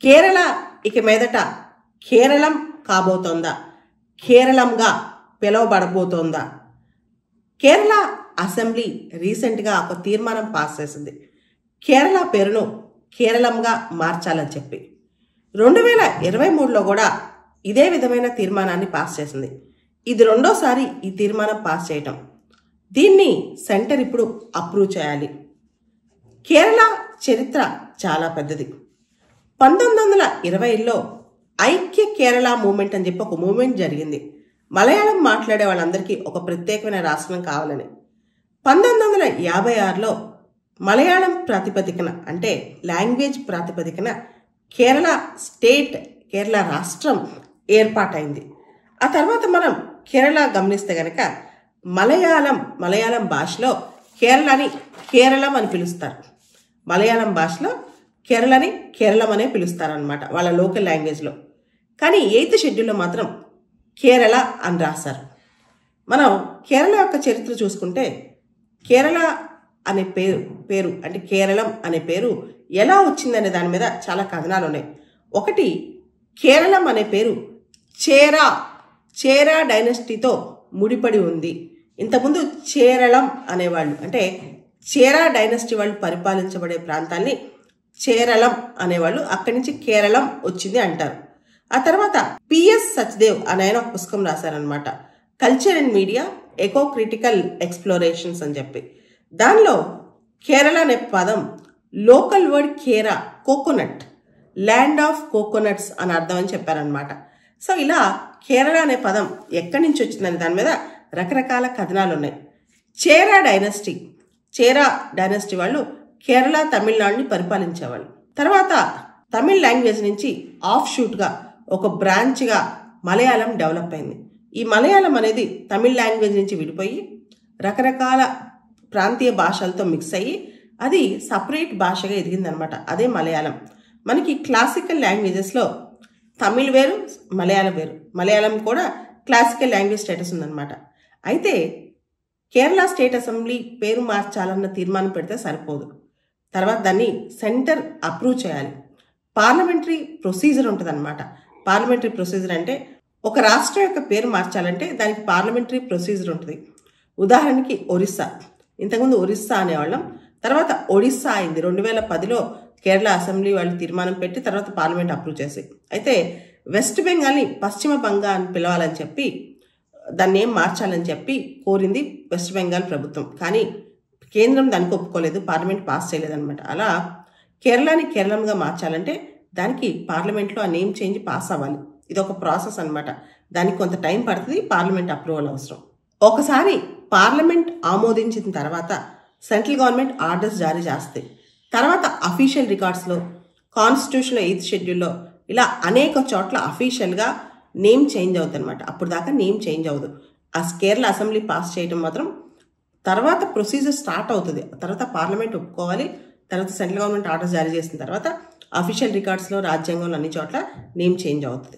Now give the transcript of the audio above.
కేరళ ఇక మీదట కేరళం కాబోతోందా, కేరళంగా పిలువబడబోతోందా? కేరళ అసెంబ్లీ రీసెంట్గా ఒక తీర్మానం పాస్ చేసింది, కేరళ పేరును కేరళంగా మార్చాలని చెప్పి. 2023లో కూడా ఇదే విధమైన తీర్మానాన్ని పాస్ చేసింది. ఇది రెండోసారి ఈ తీర్మానం పాస్ చేయటం. దీన్ని సెంటర్ ఇప్పుడు అప్రూవ్ చేయాలి. కేరళ చరిత్ర చాలా పెద్దది. 1920లో ఐక్య కేరళ మూవ్మెంట్ అని చెప్పి ఒక మూవ్మెంట్ జరిగింది. మలయాళం మాట్లాడే వాళ్ళందరికీ ఒక ప్రత్యేకమైన రాష్ట్రం కావాలని. 1956లో మలయాళం ప్రాతిపదికన అంటే లాంగ్వేజ్ ప్రాతిపదికన కేరళ స్టేట్, కేరళ రాష్ట్రం ఏర్పాటైంది. ఆ తర్వాత మనం కేరళ గమనిస్తే కనుక మలయాళం భాషలో కేరళని కేరళం అని పిలుస్తారు. మలయాళం భాషలో కేరళని కేరళం అనే పిలుస్తారనమాట వాళ్ళ లోకల్ లాంగ్వేజ్లో. కానీ 8th షెడ్యూల్లో మాత్రం కేరళ అని రాశారు. మనం కేరళ యొక్క చరిత్ర చూసుకుంటే కేరళ అనే పేరు అంటే కేరళం అనే పేరు ఎలా వచ్చిందనే దాని మీద చాలా కథనాలు ఉన్నాయి. ఒకటి, కేరళం అనే పేరు చేరా డైనస్టీతో ముడిపడి ఉంది. ఇంతకుముందు చేరళం అనేవాళ్ళు అంటే చేరా డైనస్టీ వాళ్ళు పరిపాలించబడే ప్రాంతాన్ని చేరళం అనేవాళ్ళు, అక్కడి నుంచి కేరళం వచ్చింది అంటారు. ఆ తర్వాత పిఎస్ సచ్దేవ్ అనే ఆయన ఒక పుస్తకం రాశారనమాట, culture and media eco critical explorations అని చెప్పి. దానిలో కేరళ అనే పదం లోకల్ వర్డ్ కేరా, కోకోనట్, ల్యాండ్ ఆఫ్ కోకోనట్స్ అని అర్థం అని చెప్పారనమాట. సో ఇలా కేరళ అనే పదం ఎక్కడి నుంచి వచ్చిందని దాని మీద రకరకాల కథనాలు ఉన్నాయి. చేరా డైనస్టీ వాళ్ళు కేరళ తమిళనాడుని పరిపాలించేవాళ్ళు. తర్వాత తమిళ్ లాంగ్వేజ్ నుంచి ఆఫ్ షూట్గా ఒక బ్రాంచ్గా మలయాళం డెవలప్ అయింది. ఈ మలయాళం అనేది తమిళ్ లాంగ్వేజ్ నుంచి విడిపోయి రకరకాల ప్రాంతీయ భాషలతో మిక్స్ అయ్యి అది సపరేట్ భాషగా ఎదిగిందనమాట. అదే మలయాళం. మనకి క్లాసికల్ లాంగ్వేజెస్లో తమిళ్ వేరు, మలయాళం వేరు. మలయాళం కూడా క్లాసికల్ లాంగ్వేజ్ స్టేటస్ ఉందన్నమాట. అయితే కేరళ స్టేట్ అసెంబ్లీ పేరు మార్చాలన్న తీర్మానం పెడితే సరిపోదు. తర్వాత దాన్ని సెంటర్ అప్రూవ్ చేయాలి. పార్లమెంటరీ ప్రొసీజర్ ఉంటుంది అనమాట. పార్లమెంటరీ ప్రొసీజర్ అంటే ఒక రాష్ట్రం యొక్క పేరు మార్చాలంటే దానికి పార్లమెంటరీ ప్రొసీజర్ ఉంటుంది. ఉదాహరణకి ఒరిస్సా, ఇంతకుముందు ఒరిస్సా అనేవాళ్ళం, తర్వాత ఒడిస్సా అయింది. 2010లో కేరళ అసెంబ్లీ వాళ్ళు తీర్మానం పెట్టి తర్వాత పార్లమెంట్ అప్రూవ్ చేసి. అయితే వెస్ట్ బెంగాల్ని పశ్చిమ బంగా అని పిలవాలని చెప్పి దాన్ని ఏం మార్చాలని చెప్పి కోరింది వెస్ట్ బెంగాల్ ప్రభుత్వం. కానీ కేంద్రం దానికి ఒప్పుకోలేదు, పార్లమెంట్ పాస్ చేయలేదన్నమాట. అలా కేరళని కేరళంగా మార్చాలంటే దానికి పార్లమెంట్లో ఆ నేమ్ చేంజ్ పాస్ అవ్వాలి. ఇది ఒక ప్రాసెస్ అనమాట. దానికి కొంత టైం పడుతుంది, పార్లమెంట్ అప్రూవల్ అవసరం. ఒకసారి పార్లమెంట్ ఆమోదించిన తర్వాత సెంట్రల్ గవర్నమెంట్ ఆర్డర్స్ జారీ చేస్తాయి. తర్వాత అఫీషియల్ రికార్డ్స్లో, కాన్స్టిట్యూషన్లో 8th షెడ్యూల్లో ఇలా అనేక చోట్ల అఫీషియల్గా నేమ్ చేంజ్ అవుతుంది అనమాట. అప్పుడు దాకా నేమ్ చేంజ్ అవ్వదు. ఆ కేరళ అసెంబ్లీ పాస్ చేయడం మాత్రం తర్వాత ప్రొసీజర్ స్టార్ట్ అవుతుంది. తర్వాత పార్లమెంట్ ఒప్పుకోవాలి. తర్వాత సెంట్రల్ గవర్నమెంట్ ఆర్డర్స్ జారీ చేసిన తర్వాత అఫీషియల్ రికార్డ్స్లో, రాజ్యాంగంలో అన్ని చోట్ల నేమ్ చేంజ్ అవుతుంది.